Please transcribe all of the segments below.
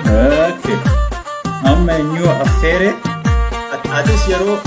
Okay. Amma new affair at this year.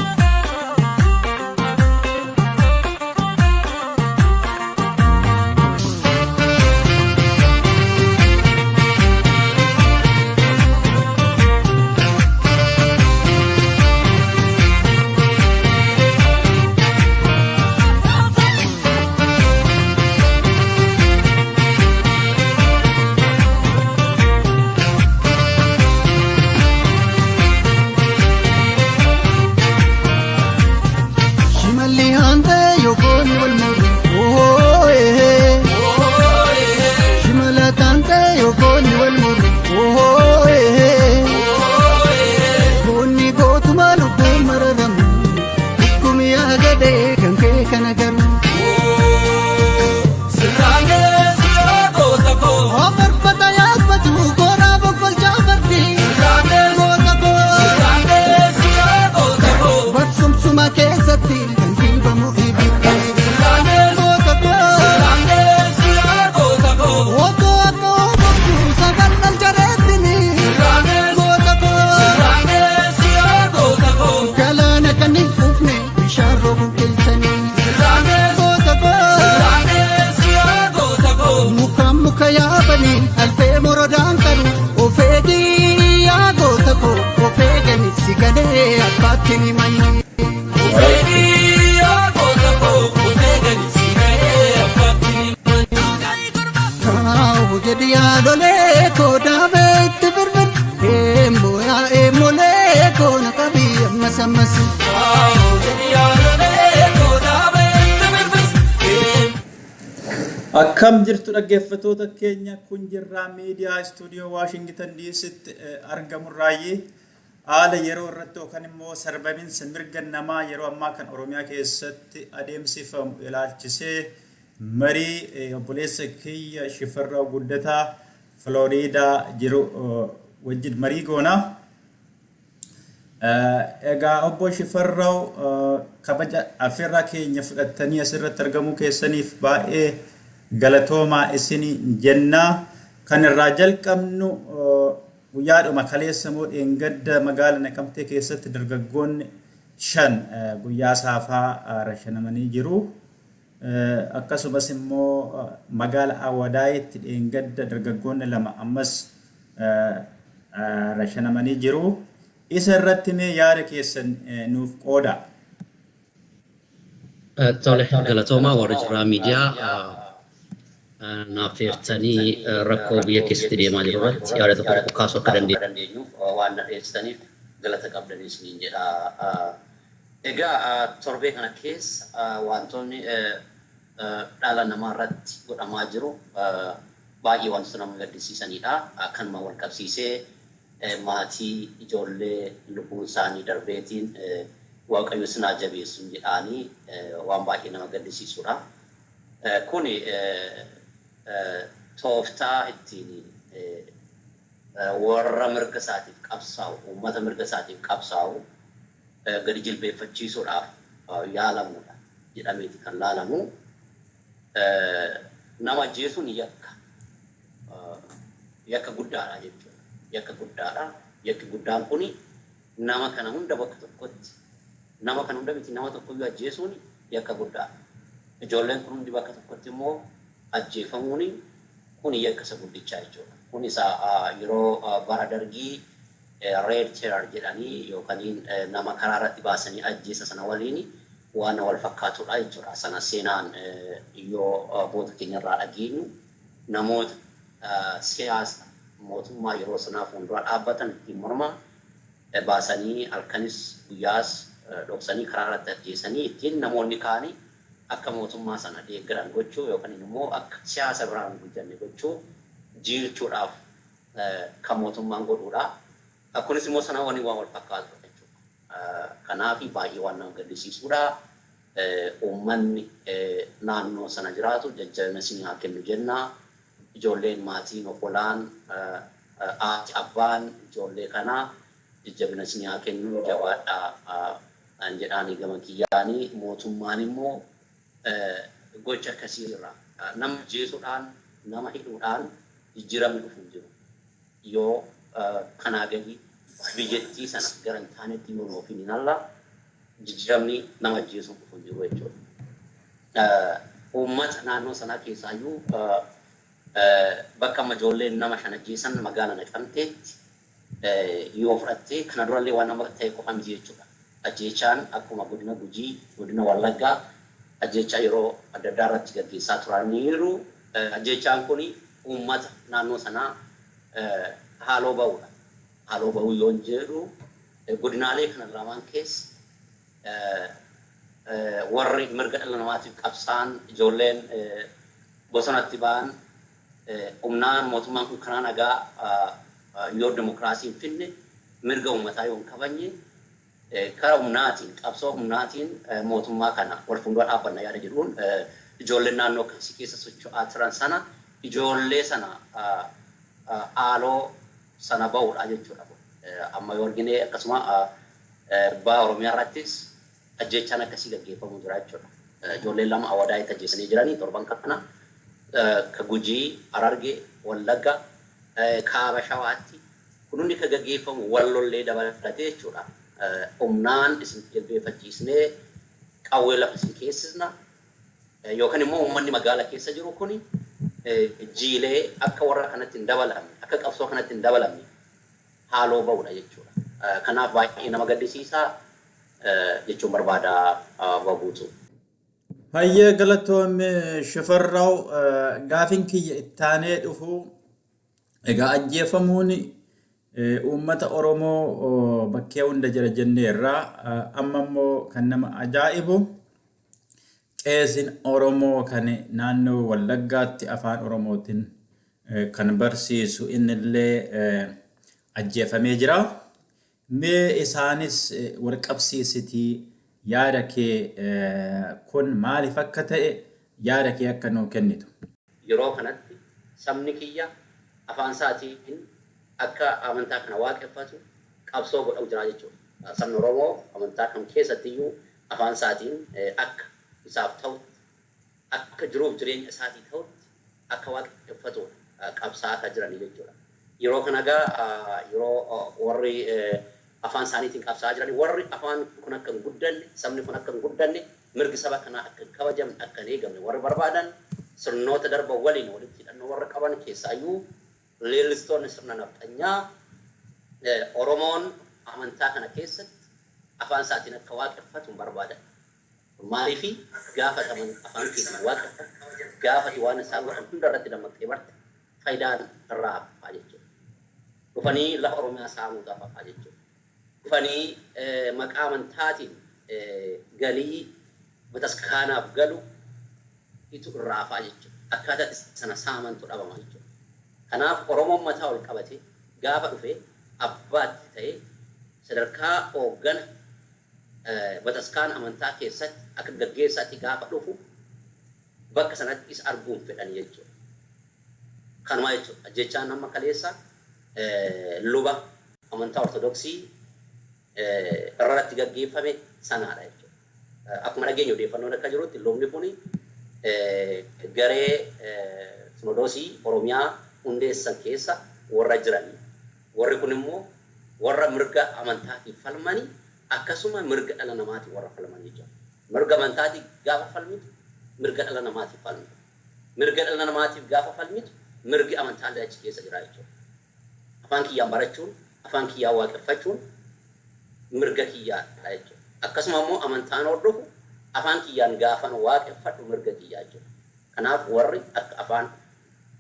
Akkam jirtu dhaggeeffattoota keenya kun Jirra Media Studio Washington DC argamurraayi haala yeroo irratti yookaan immoo sarbaminsa mirga namaa yeroo ammaa kan Oromiyaa keessatti adeemsifamu ilaalchisee marii obboleessa kiyya Shifarraa Guddataa Florida jiru wajjin marii goona. Egaa obbo Shifarraa kabaja afeerraa keenya fudhattanii asirratti argamuu keessaniif baay'ee Galatoma isini jenna kan irraa jalqabnu guyyaadhuma kaleessa moo dheengadda magaala Naqamtee keessatti dargaggoonni 5 guyyaa saafaa rashanamanii jiru. Akkasumas immoo magaala Awadaayitti dheengadda dargaggoonni 2 ammas rashanamanii jiru. Isa irratti mee yaada keessan nuuf qooda. Tole Galatoma warra Jirra Media naafeertanii rakkoo biyya keessatti deemaa jiru irratti yaada tokko kaasuu akka dandeenyu waan dhageessaniif galata qabdanis niin jedha. Egaa torbee kana keessa wantoonni dhala namaa irratti godhamaa jiru baay'ee wantoota nama gaddisiisanidha. Kanuma wal qabsiisee maatii ijoollee lubbuun isaanii darbeetiin waaqayyo sinaa jabeessu jedhanii waan baay'ee nama gaddisiisudha. Kuni tooftaa ittiin warra mirga isaatiif qabsaa'u uummata mirga isaatiif qabsaa'u gadi jilbeeffachiisuudhaaf yaalamudha jedhameeti kan laalamu. Nama ajjeesuun yakka guddaadha jechuudha. Yakka guddaadha. Yakki guddaan kuni nama kana hunda bakka tokkotti nama kana hunda miti nama tokkoyyuu ajjeesuun yakka guddaadha. Ijoolleen kun hundi bakka tokkotti immoo ajjeefamuun kun yakka isa guddichaa jechuudha. Kun isa yeroo bara dargii red terror jedhanii yookaan nama karaa irratti baasanii ajjeesa sana waliin waan wal fakkaatudha jechuudha. Sana seenaan yoo boota keenya irraa dhageenyu namoota siyaasa mootummaa yeroo sanaa fuuldura dhaabbatan ittiin morma baasanii halkanis guyyaas dhoksanii karaa irratti ajjeesanii ittiin namoonni kaanii akka mootummaa sana deeggaran gochuu yookaan immoo akka siyaasa biraan hojjanne gochuu jiilchuudhaaf kan mootummaan godhuudha. Akkunis immoo sana waan wal fakkaatu jechuudha. Kanaaf baay'ee waan nama gaddisiisuudha. Uummanni naannoo sana jiraatu jajjabina isin haa kennu jenna. Ijoolleen maatiin obbolaan haati abbaan ijoollee kanaa jajjabina isin haa kennu jabaadhaa jedhaanii gama kiyyaanii mootummaan immoo gocha akkasii irraa nama jeesuudhaan nama hidhuudhaan jijjiiramni dhufuu jiru. Yoo kanaa gadi biyyattii sana gara hin taanetti yoo nuuf hin alla jijjiiramni nama jeesuun dhufuu jiru jechuudha. Uummata naannoo sanaa keessaayyuu bakka ijoolleen nama shan ajjeesan magaalaa Naqamteetti yoo fudhattee kana durallee waan nama ta'e qofa miti jechuudha. Ajjeechaan akkuma godina Gujii, godina Wallaggaa ajjeechaa yeroo adda addaa irratti gaggeessaa turaniiru. Ajjeechaan kun uummata naannoo sanaa haaloo ba'uudha. Haaloo ba'uu yoo jedhu godinaalee kana lamaan keessa warri mirga dhala namaatiif qabsaan ijoolleen bosonatti ba'an humnaan mootummaan kun karaa nagaa yoo dimokiraasiin finne mirga uummataa yoo hin kabajne karaa humnaatiin qabsoo humnaatiin mootummaa kana wal fuuldura dhaabbanna yaada jedhuun ijoolleen naannoo akkasii keessa socho'aa turan sana ijoollee sana haaloo sana ba'uudha jechuudha. Amma yoo argine akkasuma baha Oromiyaa irrattis ajjeechaan akkasii gaggeeffamuu jira jechuudha. Ijoolleen lama awadaa itti ajjeesanii jiranii torban kana ka Gujii, Harargee, Wallagga, Kaaba Shawaatti kun hundi ka gaggeeffamu wallollee dabalatee jechuudha. Humnaan isin jilbeeffachiisnee qawwee lafa isin keessisna yookaan immoo uummanni magaalaa keessa jiru kuni jiilee akka warra kanatti hin dabalamne akka qabsoo kanatti hin dabalamne haaloo ba'uudha jechuudha. Kanaaf baay'ee nama gaddisiisaa jechuun barbaada babuutu. Hayyee galatoomne Shifarraaw gaafin kiyya ittaanee dhufu egaa ajjeefamuun uummata Oromoo bakkee hunda jira jenneerraa amma immoo kan nama ajaa'ibu qeesin Oromoo kan naannoo Wallaggaatti afaan Oromootiin kan barsiisu innillee ajjeefamee jira. Mee isaanis wal qabsiisitii yaada kee kun maaliif akka ta'e yaada kee akka nuu kennitu. Yeroo kanatti sabni kiyya afaan isaatiin akka amantaa kana waaqeffatu qabsoo godhaa jira jechuudha. Sabni Oromoo amantaa kam keessattiyyuu afaan isaatiin akka isaaf ta'u akka jiruuf jireenya isaatii ta'utti akka waaqeffatu qabsaa akka jiran jechuudha. Yeroo kana egaa yeroo warri afaan isaaniitiin qabsaa jiran warri afaan kun akka hin guddanne sabni kun akka hin guddanne mirgi saba kanaa akka hin kabajamne akka hin eegamne warri barbaadan sirnoota darban waliin walitti hidhannoo warra qaban keessaayyuu leellistoonni sirna nafxanyaa Oromoon amantaa kana keessatti afaan isaatiin akka waaqeffatu hin barbaadan. Maaliif gaafataman afaan keessatti waaqeffatu gaafati waan isaan godhan hunda irratti dammaqxee barte faayidaan irraa hafaa jechuudha. Dhufanii lafa Oromiyaa saamuudhaaf hafaa jechuudha. Dhufanii maqaa amantaatiin galii bataskaanaaf galu itu irraa hafaa jechuudha. Akkaataa sana saamantu dhabama jechuudha. Kanaaf Oromoon mataa ol qabate gaafa dhufee abbaatti ta'ee sadarkaa hooggana bataskaan amantaa keessatti akka gaggeessaatti gaafa dhufu bakka sanatti isa arguun fedhan jechuudha. Kanuma jechuudha. Jechaan amma kaleessa luba amantaa Ortodoksii irratti gaggeeffame sanaadha jechuudha. Akkuma dhageenyu odeeffannoon akka jirutti lubni kun garee Sinodoosii Oromiyaa hundeessan keessa warra jiranii. Warri kun immoo warra mirga amantaatiif falmanii akkasuma mirga dhala namaatiif warra falman jechuudha. Mirga amantaatiif gaafa falmitu mirga dhala namaatiif falmitu. Mirga dhala namaatiif gaafa falmitu mirgi amantaan achi keessa jira jechuudha. Afaan kiyyaan barachuun, afaan kiyyaan waaqeffachuun mirga kiyyaadha jechuudha. Akkasuma immoo amantaan hordofu afaan kiyyaan gaafan waaqeffadhu mirga kiyyaa jechuudha. Kanaaf warri akka afaan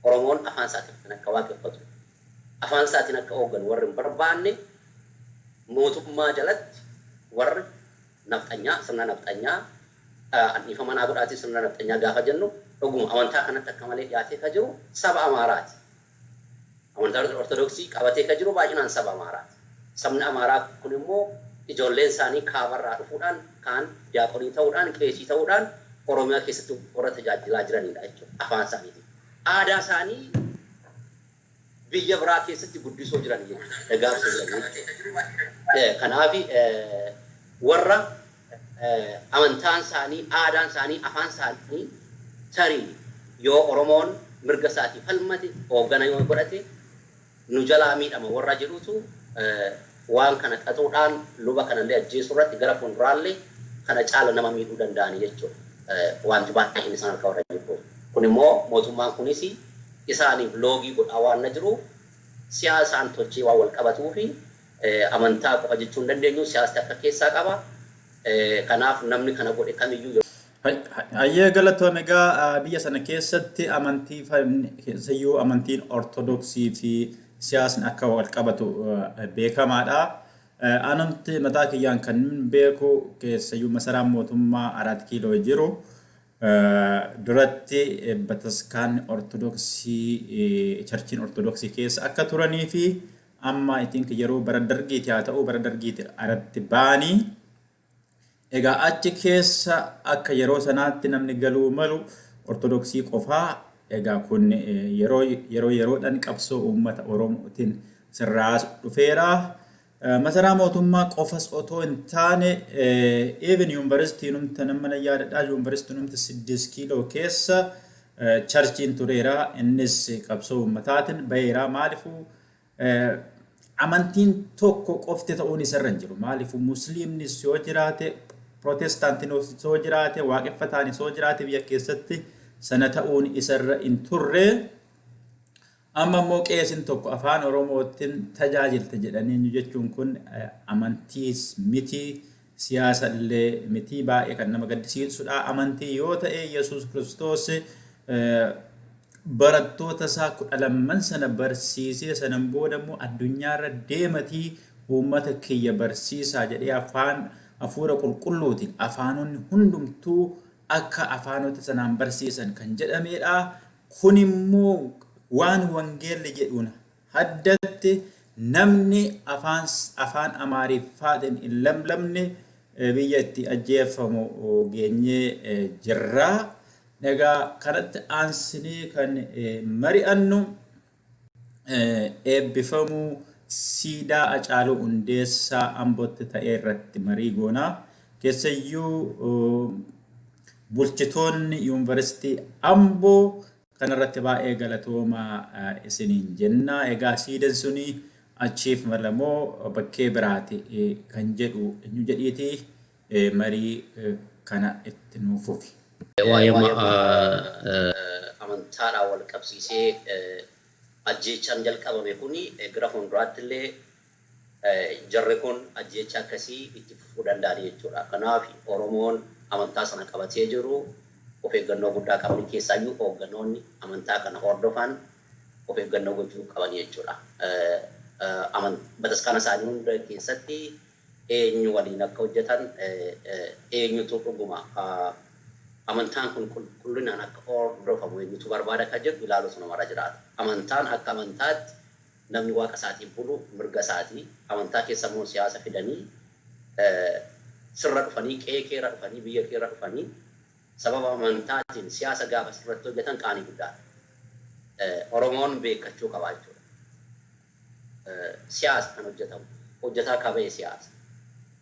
Oromoon afaan isaatiin kan akka waaqeffatu afaan isaatiin akka hooggan warri hin barbaanne mootummaa jalatti warri nafxanyaa sirna nafxanyaa anniifama manaa godhaatii sirna nafxanyaa gaafa jennu dhuguma amantaa kanatti akka malee dhiyaatee ka jiru saba Amaaraati. Amantaa Ortodoksii qabatee ka jiru baay'inaan saba Amaaraati. Sabni Amaaraa kun immoo ijoolleen isaanii kaabarraa dhufuudhaan kaan diyaaqonii ta'uudhaan qeesii ta'uudhaan Oromiyaa keessatti warra tajaajilaa jiranidha jechuudha afaan isaaniitiin. Aadaa isaanii biyya biraa keessatti guddisoo jiran jechuudha. Dagaagsoo jiran jechuudha. Kanaaf warra amantaan isaanii, aadaan isaanii, afaan isaanii tarii yoo Oromoon mirga isaatii falmate hooggana yoo godhate nu jalaa miidhama warra jedhutu waan kana xaxuudhaan luba kanallee ajjeesuu irratti gara fuulduraallee kana caala nama miidhuu danda'ani jechuudha. Wanti baay'een isaan harka warra jiru. Kun immoo mootummaan kunis isaaniif loogii godhaa waan jiru siyaasaan tolchee waan wal qabatuu fi amantaa qofa jechuun dandeenyu siyaasni akka keessaa qaba. Kanaaf namni kana godhe kamiyyuu Hayyee galatoome egaa biyya sana keessatti amantii keessayyuu amantiin Ortodoksii fi siyaasni akka wal qabatu beekamaadha. Anumti mataa kiyyaan kan beeku keessayyuu masaraan mootummaa 4 kiiloo jiru duratti bataskaan Ortodoksii charchiin Ortodoksii keessa akka turanii fi amma itinka yeroo bara dargiiti haa ta'u bara dargiiti aratti baanii egaa achi keessa akka yeroo sanaatti namni galuu malu Ortodoksii qofaa egaa kun yeroodhaan qabsoo uummata Oromootiin sirraa dhufeera. Masaraa mootummaa qofas otoo hin taane even yuunivarsiitiin humna nama yaadadhaa yuunivarsiitiin humna 6 kiiloo keessa charchiin tureera innis qabsoo uummataatiin baheera maaliifuu amantiin tokko qofti ta'uun isarra hin jiru maaliifuu musliimnis yoo jiraate Protestaantiin yoo jiraate waaqeffataan yoo jiraate biyya keessatti sana ta'uun isarra hin turre amma immoo qeesin tokko afaan Oromootiin tajaajilte jedhanii jechuun kun amantiis miti siyaasa illee miti baay'ee kan nama gaddisiisudha amantii yoo ta'e Yesuus Kiristoos barattoota isaa 12 sana barsiisee sanan booda immoo addunyaarra deematii uummata kiyya barsiisaa jedhee afaan afuura qulqulluutiin afaanonni hundumtuu akka afaanota sanaan barsiisan kan jedhamedha. Kun immoo waan wangeelli jedhuun haddatti namni afaan Amaariffaatiin hin lamlamne biyya itti ajjeefamu geenyee jirra. Egaa kanatti aansinee kan mari'annu eebbifamuu siidaa Hacaaluu Hundeessaa Ambootti ta'ee irratti marii goonaa keessayyuu bulchitoonni yuunivarsiitii Amboo kanarratti baay'ee galatoomaa isiniin jenna. Egaa siidaan suni achiif malamoo bakkee biraati kan jedhu eenyu jedhiiti marii kana itti nuufuufi. Waa'ee amantaadhaan wal qabsiisee ajjeechaan jalqabame kuni gara fuulduraatti illee jarri kun ajjeecha akkasii itti fufuu danda'an jechuudha. Kanaaf Oromoon amantaa sana qabatee jiru of eeggannoo guddaa qaban keessaayyuu hoogganoonni amantaa kana hordofan of eeggannoo gochuu qaban jechuudha. Bataskaana isaanii hunda keessatti eenyu waliin akka hojjetan eenyutu dhuguma amantaan kun qulqullinaan akka hordofamu eenyutu barbaada kan jedhu ilaaluutu namarra jiraata. Amantaan akka amantaatti namni waaqa isaatiin bulu mirga isaatii amantaa keessa immoo siyaasa fidanii sirra dhufanii qe'ee keerra dhufanii biyya keerra dhufanii sababa amantaatiin siyaasa gaafa sirratti hojjetan qaanii guddaadha. Oromoon beekachuu qabaa jechuudha. Siyaasa kan hojjetamu hojjetaa qabee siyaasa.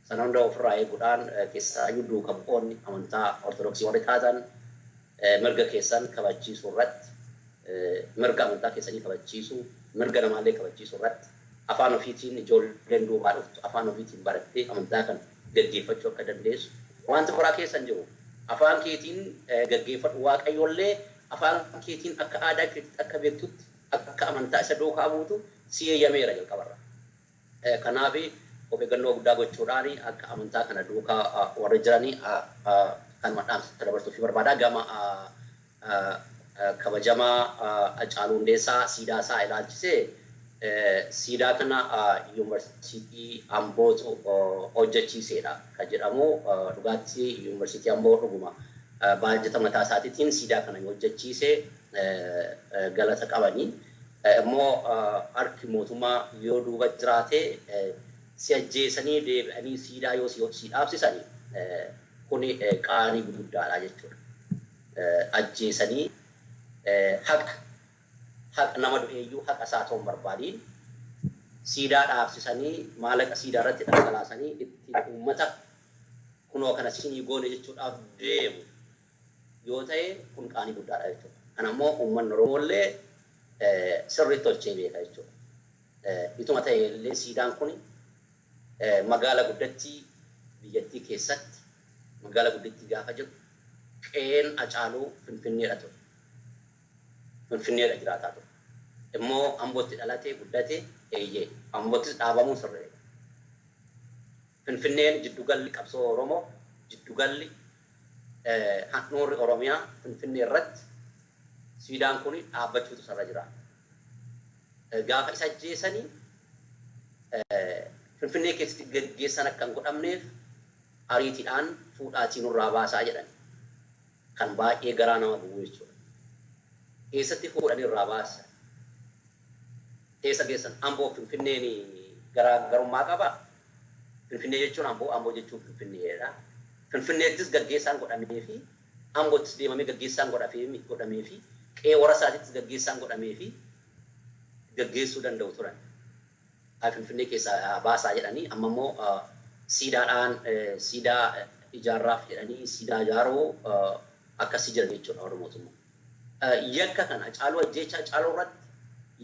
Sana hunda ofirraa eeguudhaan keessaayyuu duuka bu'oonni amantaa Ortodoksii warri taatan mirga keessan kabachiisuu irratti mirga amantaa keessanii kabachiisuu mirga namaallee kabachiisuu irratti afaan ofiitiin ijoolleen duubaa dhuftu afaan ofiitiin barattee amantaa kan gaggeeffachuu akka dandeessu wanti biraa keessan jiru afaan keetiin gaggeeffadhu waaqayyoollee afaan keetiin akka aadaa keetti akka beektutti akka amantaa isa duukaa buutu si eeyyameera jalqabarra. Kanaaf of eeggannoo guddaa gochuudhaan akka amantaa kana duukaa warra jiranii kan madhaamsa dabarsuuf barbaada. Gama kabajamaa Hacaaluu Hundeessaa siidaa isaa ilaalchisee siidaa kana yuunivarsiitii Ambootu hojjechiisedha. Kan jedhamu dhugaatti yuunivarsiitii Amboo dhuguma baajata mataa isaatiitiin siidaa kana hojjechiisee galata qabanii immoo harki mootummaa yoo duuba jiraate si ajjeesanii deebi'anii siidaa yoo si dhaabsisanii kuni qaanii guddaadha jechuudha. Ajjeesanii haqa nama du'eeyyuu haqa isaa ta'uun barbaadiin siidaa dhaabsisanii maallaqa siidaa irratti dhangalaasanii itti uummata kunoo kana sinii goone jechuudhaaf deemu yoo ta'e kun qaanii guddaadha jechuudha. Kana immoo uummanni Oromollee sirriitti tolchee beeka jechuudha. Ituma ta'e illee siidaan kun magaala guddattii biyyattii keessatti magaala guddattii gaafa jiru qeen Hacaaluu Finfinneedha ture. Finfinneedha jiraataa ture. Immoo Ambootti dhalatee guddatee eeyyee Amboottis dhaabamuu sirreedha. Finfinneen jiddugalli qabsoo Oromoo jiddugalli handhuurri Oromiyaa Finfinnee irratti siidaan kun dhaabbachuutu sarara jira. Gaafa isa ajjeesanii Finfinnee keessatti gaggeessan akka hin godhamneef ariitiidhaan fuudhaatiin nurraa baasaa jedhan. Kan baay'ee garaa nama gubu jechuudha. Keessatti fuudhanii irraa baasan. Keessa geessan Amboo Finfinneen garaagarummaa qaba. Finfinnee jechuun Amboo jechuun Finfinneedha. Finfinneettis gaggeessaan godhamee fi Amboottis deemamee gaggeessaan godhamee fi qe'ee warra isaatiittis gaggeessaan godhamee fi gaggeessuu danda'u turan. Finfinnee keessaa baasaa jedhanii amma immoo siidaadhaan siidaa ijaarraaf jedhanii siidaa ijaaruu akkasii jiran jechuudha warra mootummaa. Yakka kana Hacaaluu ajjeechaa Hacaaluu irratti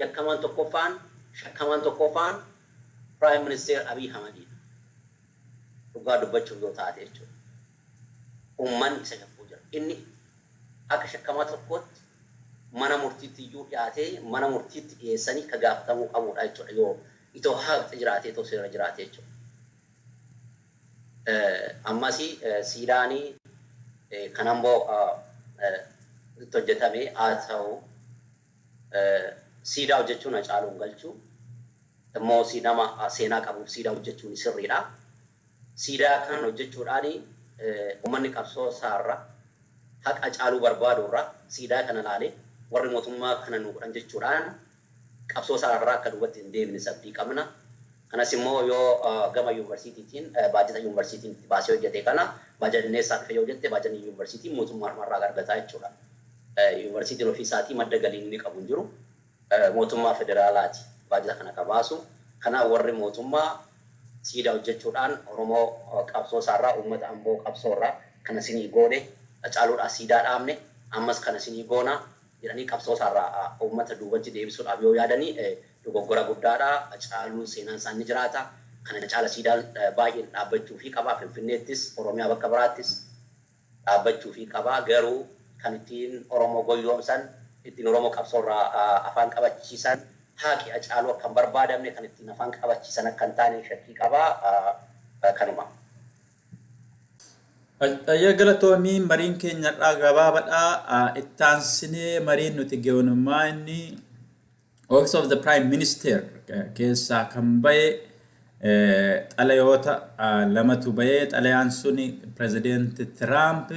yakkamaan tokkoffaan shakkamaan tokkoffaan Prime Minister Abiy Ahmedidha. Dhugaa dubbachuuf yoo taate jechuudha. Uummanni isa shakkuu jira. Inni akka shakkamaa tokkootti mana murtiitti iyyuu dhiyaatee mana murtiitti dhiyeessanii ka gaafatamuu qabudha jechuudha yoo itoo haqni jiraatee itoo seera jiraatee jechuudha. Ammasii siidaanii kan Amboo itti hojjetamee haa ta'u siidaa hojjechuun Hacaaluun galchuu immoo nama seenaa qabuuf siidaa hojjechuun sirriidha. Siidaa kan hojjechuudhaan uummanni qabsoo isaarra haqa Hacaaluu barbaadurra siidaa kana ilaalee warri mootummaa kana nu godhan jechuudhaan qabsoo isaarraa akka duubatti hin deebine sabdii qabna. Kanas immoo yoo gama yuunivarsiitiitiin baajata yuunivarsiitiin baasee hojjete kana baajatni isaa dhufe yoo hojjete baajatni yuunivarsiitiin mootummaa irraa argataa jechuudha. Yuunivarsiitiin ofii isaatii madda galii inni qabu hin jiru. Mootummaa federaalaati baajata kana ka baasu. Kanaaf warri mootummaa siidaa hojjechuudhaan Oromoo qabsoo isaarraa uummata Amboo qabsoo irraa kana sinii goone Hacaaluudhaa siidaa dhaabne ammas kana sinii goona jedhanii qabsoo isaarraa uummata duubatti deebisuudhaaf yoo yaadanii dogoggora guddaadha. Hacaaluun seenaan isaa ni jiraata. Kana caala siidaan baay'een dhaabbachuu fi qabaa. Finfinneettis Oromiyaa bakka biraattis dhaabbachuu fi qabaa. Garuu kan ittiin Oromoo goyyoomsan ittiin Oromoo qabsoo irraa afaan qabachiisan haqi Hacaaluu akka hin barbaadamne kan ittiin afaan qabachiisan akka hin taane shakkii qabaa. Kanuma. Ayya galatoomii mariin keenya irraa gabaabaadha. Ittaansinee mariin nuti geewwanummaa inni Office of the Prime Minister keessaa kan bahe xalayoota lamatu bahe. Xalayaan suni President Trump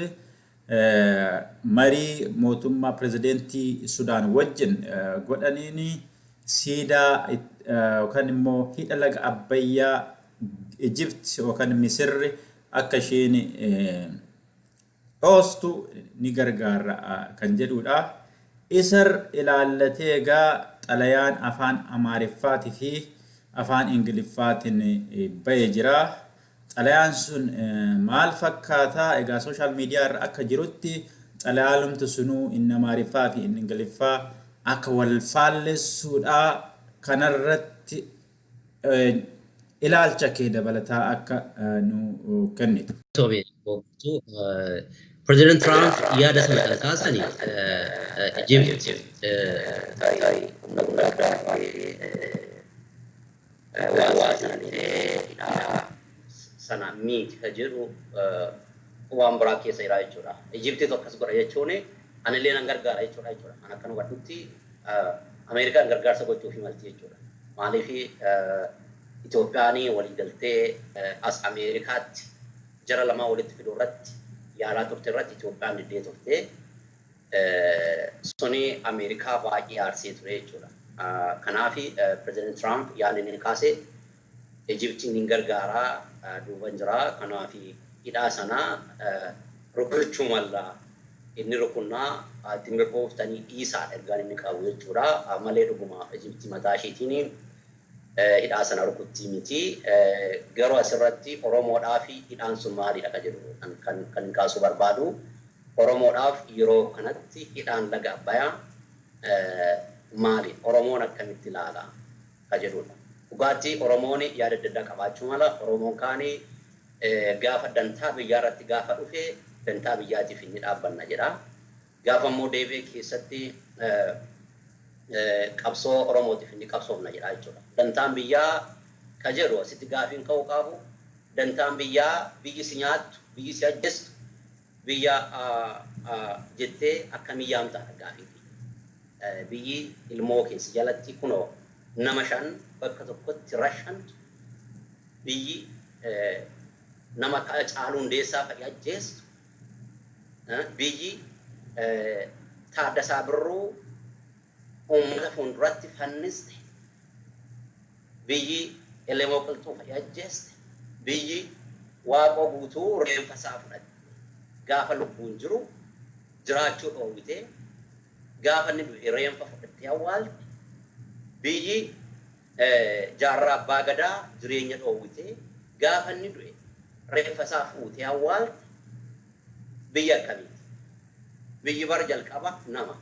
marii mootummaa Presidentii Sudaan wajjin godhaniini siidaa yookaan immoo hidha laga Abbayyaa Egypt yookaan Misirri akka isheen dhoostu ni gargaara kan jedhudha. Isar ilaallatee egaa xalayaan afaan Amaariffaatii fi afaan Ingiliffaatiin bahee jira. Xalayaan sun maal fakkaataa? Egaa sooshaal miidiyaa irra akka jirutti xalayaalumti sunuu inni Amaariffaa fi inni Ingiliffaa akka wal faallessuudha. Kanarratti ilaalcha kee dabalataa akka nu kennitu. President Trump yaada sana kana kaasanii Egypt sana miiti ka jedhu waan biraa keessa jira jechuudha. Egyptiitu akkas godha jechuun anillee nan gargaara jechuudha. An akka nu godhutti Ameerikaan gargaarsa gochuuf himalti jechuudha. maaliifi Itoophiyaanii walii galtee as Ameerikaatti jara lama walitti fiduu irratti yaalaa turte irratti Itoophiyaan diddee turte suni Ameerikaa baay'ee aarsee ture jechuudha. Kanaafi President Trump yaadni inni kaase Egyptiin hin gargaaraa duuban jira. Kanaafi hidhaa sanaa rukuchuu mallaa inni rukunnaa ittiin mirkooftanii dhiisaa ergaan inni qabu jechuudha. Malee dhuguma Egyptii mataa isheetiin hidhaa sana rukutti miti. Garuu asirratti Oromoodhaa fi hidhaan sun maalidha ka jedhu kan kaasuu barbaadu. Oromoodhaaf yeroo kanatti hidhaan laga Abbayyaa maali? Oromoon akkamitti ilaala ka jedhudha. Dhugaatii Oromoon yaada adda addaa qabaachuu mala. Oromoon kaanii gaafa dantaa biyyaa irratti gaafa dhufe dantaa biyyaatiif inni dhaabbanna jedha. Gaafa immoo deebi'ee keessatti qabsoo Oromootiif inni qabsoofna jedha jechuudha. Dantaan biyyaa ka jedhu asitti gaafiin ka'uu qabu. Dantaan biyyaa biyyi si nyaattu, biyyi si ajjeestu, biyya jettee akkamii yaamtaadha gaafii. Biyyi ilmoo keessa jalatti kunoo nama 5 bakka tokkotti rashan biyyi nama caaluu hundeessaa fa'i ajjeestu biyyi Taaddasaa Birruu uummata fuulduratti fanniste biyyi Elemoo Qilxuu fa'i ajjeeste biyyi Waaqoo guutuu reenfa isaa fudhatte gaafa lubbuun jiru jiraachuu dhoowwitee gaafa inni du'e reenfa fudhattee awwaalte biyyi Jaarraa Abbaa Gadaa jireenya dhoowwitee gaafa inni du'e reenfa isaa fuutee awwaalte biyya akkamiiti? Biyyi bara jalqaba nama.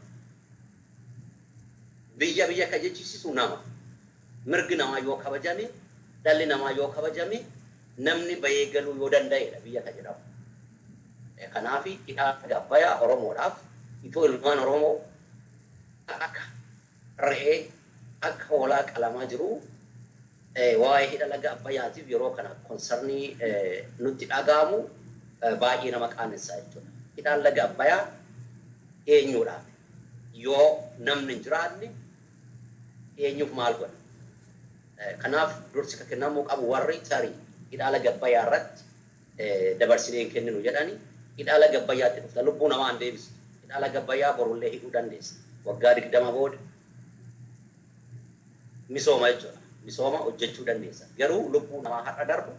Biyya ka jechisiisu nama. Mirgi namaa yoo kabajame, dhalli namaa yoo kabajame, namni bahee galuu yoo danda'edha biyya ka jedhamu. Kanaafi hidhaa Abbayyaa Oromoodhaaf itoo ilmaan Oromoo akka re'ee akka hoolaa qalamaa jiru waa'ee hidha laga Abbayyaatiif yeroo kana konsarnii nutti dhaga'amu baay'ee nama qaanessaa jechuudha. Hidhaan laga Abbayyaa eenyuudhaaf yoo namni hin jiraanne eenyuuf maal godha? Kanaaf dursi kan kennamuu qabu warri tarii hidhaa laga Abbayyaa irratti dabarsinee hin kenninu jedhani hidhaa laga Abbayyaatti dhufta lubbuu namaa hin deebisu. Hidhaa laga Abbayyaa borullee hidhuu dandeessa. Waggaa 20 booda misooma jechuudha. Misooma hojjechuu dandeessa. Garuu lubbuu namaa har'a darbu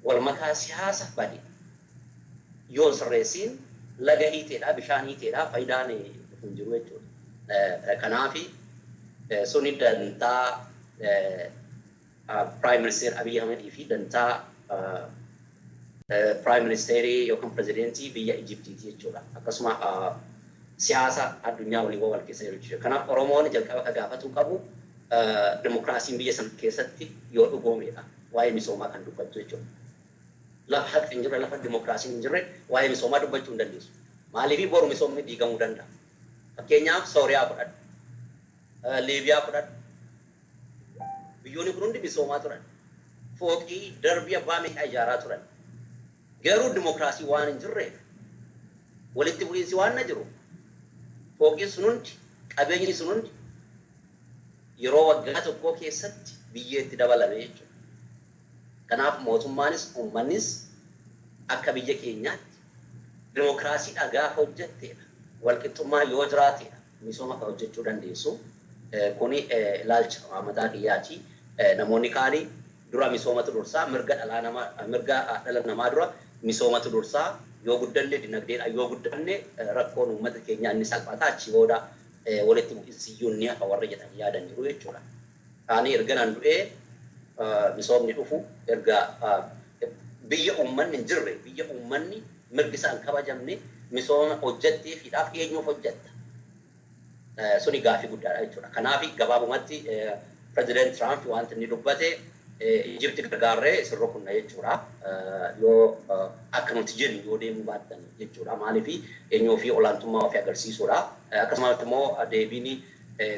wal makaa siyaasa badii yoo sirreessiin laga hiiteedhaa bishaan hiiteedhaa faayidaan hin jiru jechuudha. Kanaafi suni dantaa Prime Minister Abiy Ahmed fi dantaa Prime Minister yookaan Presidentii biyya Egyptiiti jechuudha. Akkasuma siyaasa addunyaa waliin wal keessa jiru jechuudha. Kanaaf Oromoon jalqaba ka gaafatuu qabu demokraasiin biyya sana keessatti yoo dhugoomedha. Waa'ee misoomaa kan dubbatu jechuudha. Lafa haqni hin jirre lafa demokraasiin hin jirre waa'ee misoomaa dubbachuu hin dandeessu. Maaliif boru misoomni diigamuu danda'a? Fakkeenyaaf Sooriyaa fudhadhu, Liibiyaa fudhadhu. Biyyoonni kun hundi misoomaa turan. Fooqii darbii abbaa meeqaa ijaaraa turan. Garuu demokraasii waan hin jirreef walitti bu'iinsi waan na jiru. Fooqiin sun hundi qabeenyi sun hundi yeroo waggaa tokkoo keessatti biyyeetti dabalame jechuudha. Kanaaf mootummaanis uummannis akka biyya keenyaatti demokraasii gaafa hojjetteedha. Walqixxummaa yoo jiraateedha misooma kan hojjechuu dandeessu. Kuni ilaalcha mataa kiyyaati. Namoonni kaanii dura misoomatu dursaa mirga dhala namaa dura misoomatu dursaa yoo guddanne dinagdeedha yoo guddanne rakkoon uummata keenyaa inni salphata achi booda walitti bu'iinsi yoonni hafa warra jedhan yaadan jiru jechuudha. Kaanii erga nan du'ee misoomni dhufu erga biyya uummanni hin jirre biyya uummanni mirgi isaan kabajamne misooma hojjetteefidhaaf eenyuuf hojjetta? Suni gaafii guddaadha jechuudha. Kanaaf gabaabumatti President Trump wanti inni dubbate Egypti gargaarree sirra kunna jechuudha. Yoo akka nuti jennu yoo deemuu baattan jechuudha. Maaliif eenyuu fi olaantummaa ofii agarsiisuudha. Akkasumas immoo deebiin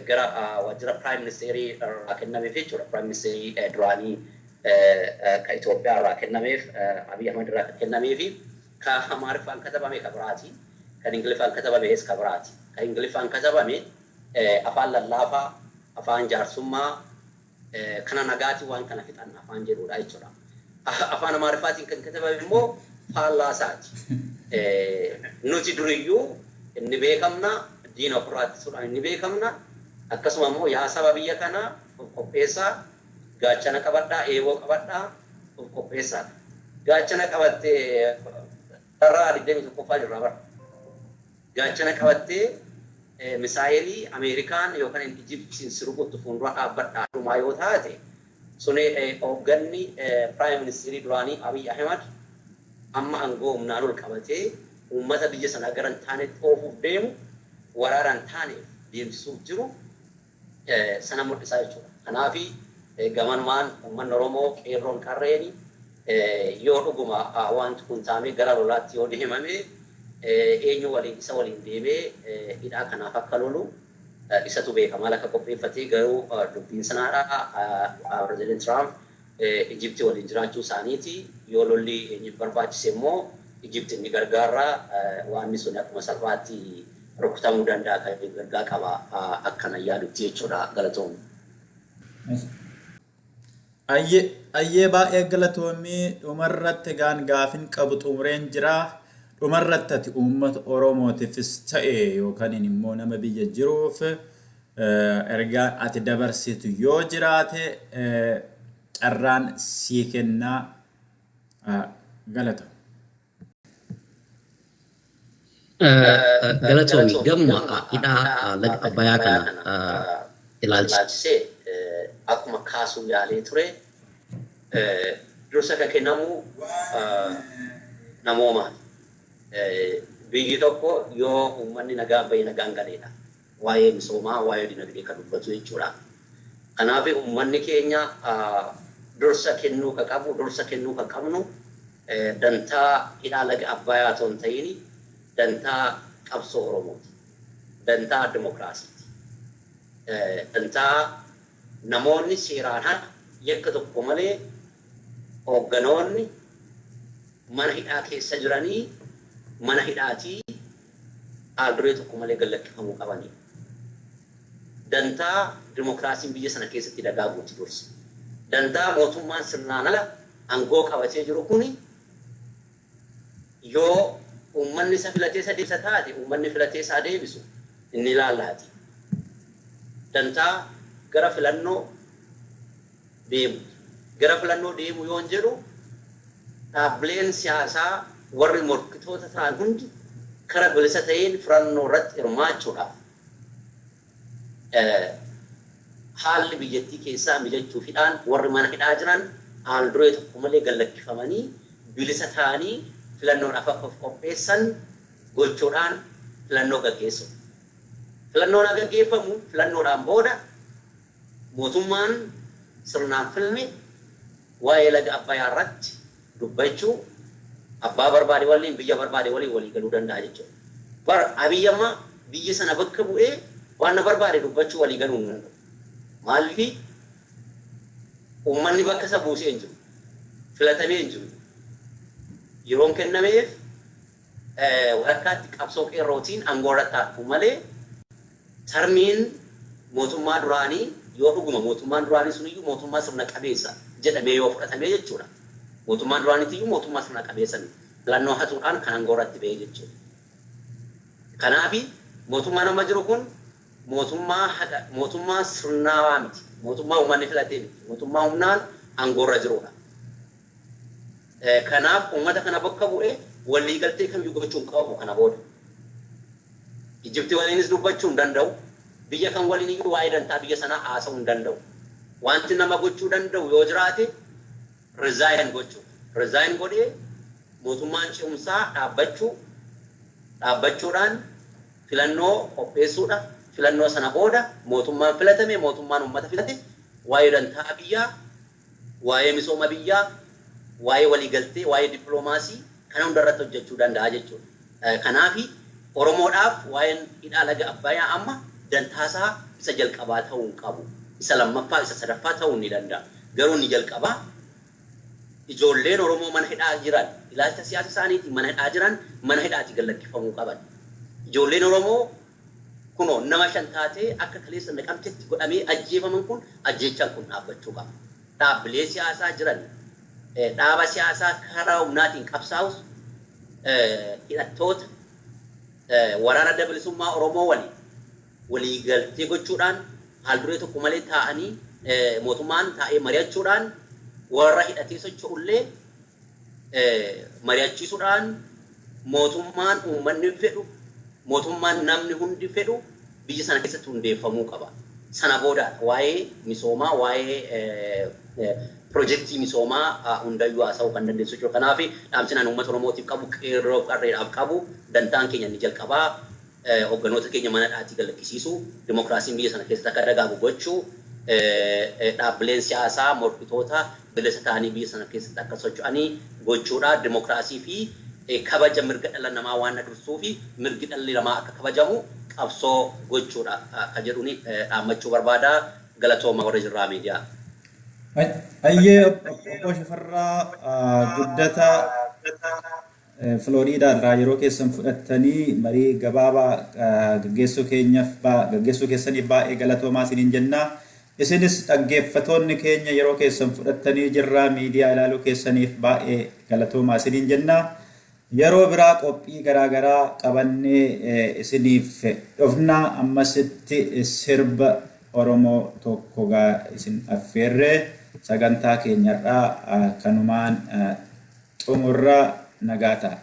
gara waajjira Prime Ministerii irraa kennameef jechuudha. Prime Ministerii duraanii kan Itoophiyaa irraa kennameef Abiy Ahmed irraa kennameef kan Amaariffaan katabame kan biraati. Kan Ingiliffaan katabames kan biraati. Kan Ingiliffaan katabame afaan lallaafaa, afaan jaarsummaa, kana nagaati waan kana fixan afaan jedhuudha jechuudha. Afaan Amaariffaatiin kan katabame immoo faallaasaati. Nuti duriyyuu inni beekamna diina ofirraattisudhaan inni beekamna akkasuma immoo yaa saba biyya kana qopheessaa gaachana qabadhaa eeboo qabadhaa qopheessaa gaachana qabattee darraa 21ffaa jirra bara gaachana qabattee misaayilii Ameerikaan yookaan Ijiptiin sirbuutti fuuldura dhaabbadhaa dhumaa yoo taate suni hoogganni Prime Minister duraanii Abiy Ahmed amma aangoo humnaan ol qabatee uummata biyya sana gara hin taanetti oofuuf deemu waraaraan taaneef deemsisuuf jiru sana mul'isaa jechuudha. Kanaafi gamanumaan uummanni Oromoo qeerroon qarreeni yoo dhuguma wanti kun taamee gara lolaatti yoo deemame eenyu waliin isa waliin deemee hidhaa kanaaf akka lolu isatu beekama akka qopheeffatee garuu dubbiin sanaadha President Trump Ijiptii waliin jiraachuu isaaniiti yoo lolli eenyu barbaachise immoo Ijiptii ni gargaara waan sun akkuma salphaatti rukutamuu danda'a kan gargaa qaba akkana yaadutti jechuudha galatoomni. Ayyee baay'ee galatoomii dhumarratti gaafin qabu xumureen jira. Dhumarratti ati uummata Oromootiifis ta'e yookaan immoo nama biyya jiruuf ergaa ati dabarsitu yoo jiraate carraan sii kennaa galata. Galatoomii gamma hidhaa laga Abbayyaa kana ilaalchisee akkuma kaasuu yaalee ture dursa kan kennamu namoomaati. Biyyi tokko yoo uummanni nagaan bahee nagaan galeedha. Waa'ee misoomaa, waa'ee dinagdee kan dubbatu jechuudha. Kanaaf uummanni keenya dursa kennuu kan qabu, dursa kennuu kan qabnu dantaa hidhaa laga Abbayyaa otoo hin ta'in dantaa qabsoo Oromooti. Dantaa dimokiraasiiti. Dantaa namoonni seeraan haa yakka tokko malee hoogganoonni mana hidhaa keessa jiranii mana hidhaatii aalduree tokko malee gallakkifamuu qabanii. Dantaa dimokiraasiin biyya sana keessatti dagaaguutti dursa. Dantaa mootummaan sirnaan ala aangoo qabatee jiru kuni yoo uummanni isa filatee isa deebisa taate uummanni filatee isaa deebisu inni ilaalaati. Dantaa gara filannoo deemu. Gara filannoo deemu yoo jedhu dhaabbileen siyaasaa warri morkitoota ta'an hundi kara bilisa ta'een filannoo irratti hirmaachuudhaaf haalli biyyattii keessaa mijachuufidhaan warri mana hidhaa jiran aalduree tokko malee gallakkifamanii bilisa ta'anii filannoodhaaf akka qopheessan gochuudhaan filannoo gaggeessu. Filannoon gaggeeffamu filannoodhaan booda mootummaan sirnaan filme waa'ee laga Abbayyaa irratti dubbachuu abbaa barbaade waliin biyya barbaade waliin walii galuu danda'a jechuudha. Abiy amma biyya sana bakka bu'ee waan barbaade dubbachuu walii galuu hin danda'u. Maaliif uummanni bakka isa buusee hin jiru. Filatamee hin jiru. Yeroon kennameef walakkaatti qabsoo qeerrootiin aangoo irratti hafu malee tarmiin mootummaa duraanii yoo dhuguma mootummaan duraanii suniyyuu mootummaa sirna qabeessa jedhamee yoo fudhatamee jechuudha. Mootummaan duraaniitiyyuu mootummaa sirna qabeessan filannoo hatuudhaan kan aangoo irratti ba'ee jechuudha. Kanaaf mootummaan amma jiru kun mootummaa sirnaawaa miti. Mootummaa uummanni filatee miti. Mootummaa humnaan aangoo irra jirudha. Kanaaf uummata kana bakka bu'ee waliigaltee kamiyyuu gochuun qabu kana booda. Ijiptii waliinis dubbachuu hin danda'u. Biyya kan waliin iyyuu waa'ee dantaa biyya sanaa haasa'uu hin danda'u. Wanti nama gochuu danda'u yoo jiraate resign gochuu. Resign godhee mootummaan ce'umsaa dhaabbachuudhaan filannoo qopheessuudha. Filannoo sana booda mootummaan filatame mootummaan uummata filate waa'ee dantaa biyyaa, waa'ee misooma biyyaa, waa'ee waliigaltee, waa'ee dippiloomaasii kana hundarratti hojjechuu danda'a jechuudha. Kanaaf Oromoodhaaf waa'een hidhaa laga Abbayyaa amma dantaasaa isa jalqabaa ta'uu hin qabu. Isa lammaffaa, isa sadaffaa ta'uu ni danda'a. Garuu ni jalqabaa ijoolleen Oromoo mana hidhaa jiran, ilaalcha siyaasa isaaniitiin mana hidhaa jiran, mana hidhaatti gallakkifamuu qaban. Ijoolleen Oromoo kuno nama shantaatee akka kaleessa naqamtetti godhamee ajjeefaman kun ajjeechaan kun dhaabbachuu qaba. Dhaabbilee siyaasaa jiran dhaaba siyaasaa karaa humnaatiin qabsaa'us hidhattoota waraana adda bilisummaa Oromoo walii galtee gochuudhaan haalduree tokko malee taa'anii mootummaan taa'ee mari'achuudhaan warra hidhatee socho'ullee mari'achiisuudhaan mootummaan uummanni fedhu mootummaan namni hundi fedhu biyya sana keessatti hundeeffamuu qaba. Sana booda waa'ee misoomaa waa'ee projektii misoomaa hundayyuu haasa'uu kan dandeessu jechuudha. Kanaaf dhaamsinaan uummata Oromootiif qabu qeerroo qarreedhaaf qabu dantaan keenya ni jalqabaa hogganoota keenya mana dhaatii galakkisiisu dimokiraasiin biyya sana keessatti akka dagaagu gochuu dhaabbileen siyaasaa morkitoota bilisa ta'anii biyya sana keessatti akka socho'anii gochuudha. Dimokiraasii fi kabaja mirga dhala namaa waan adursuu fi mirgi dhalli namaa akka kabajamu qabsoo gochuudha akka jedhuuni dhaammachuu barbaada. Galatooma warra Jirraa miidiyaa. Ayyee obbo Shifarraa guddata Florida irraa yeroo keessan fudhattanii marii gabaabaa gaggeessuu keessaniif baay'ee galatoomaa isiniin jenna. Isinis dhaggeeffatoonni keenya yeroo keessan fudhattanii Jirraa miidiyaa ilaaluu keessaniif baay'ee galatoomaa isiniin jenna. Yeroo biraa qophii garaagaraa qabannee isiniif dhufna. Ammasitti sirba Oromoo tokko isin affeerree sagantaa keenyarraa kanumaan xumurra nagaa ta'a.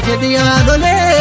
Jadi adole